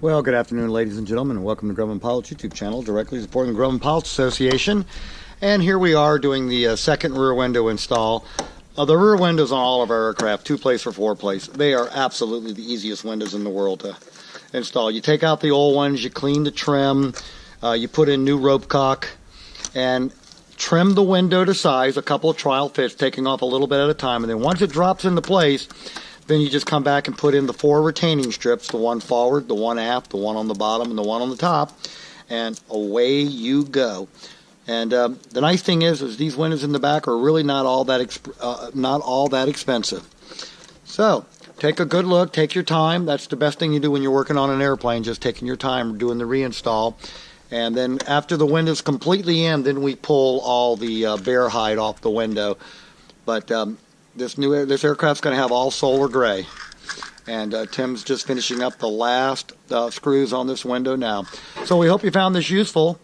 Well, good afternoon, ladies and gentlemen, and welcome to Grumman Pilots YouTube channel, directly supporting the Grumman Pilots Association. And here we are doing the second rear window install. The rear windows on all of our aircraft, 2-place or 4-place, they are absolutely the easiest windows in the world to install. You take out the old ones, you clean the trim, you put in new rope cock, and trim the window to size, a couple of trial fits, taking off a little bit at a time, and then once it drops into place, then you just come back and put in the 4 retaining strips, the one forward, the one aft, the one on the bottom, and the one on the top, and away you go. And the nice thing is these windows in the back are really not all that expensive. So take a good look, take your time. That's the best thing you do when you're working on an airplane, just taking your time doing the reinstall. And then after the window's completely in, then we pull all the bear hide off the window. But this aircraft's going to have all solar gray, and Tim's just finishing up the last screws on this window now. So we hope you found this useful.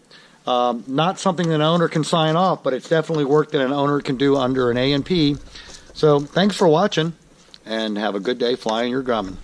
Not something that an owner can sign off, but it's definitely work that an owner can do under an A&P. So thanks for watching, and have a good day flying your Grumman.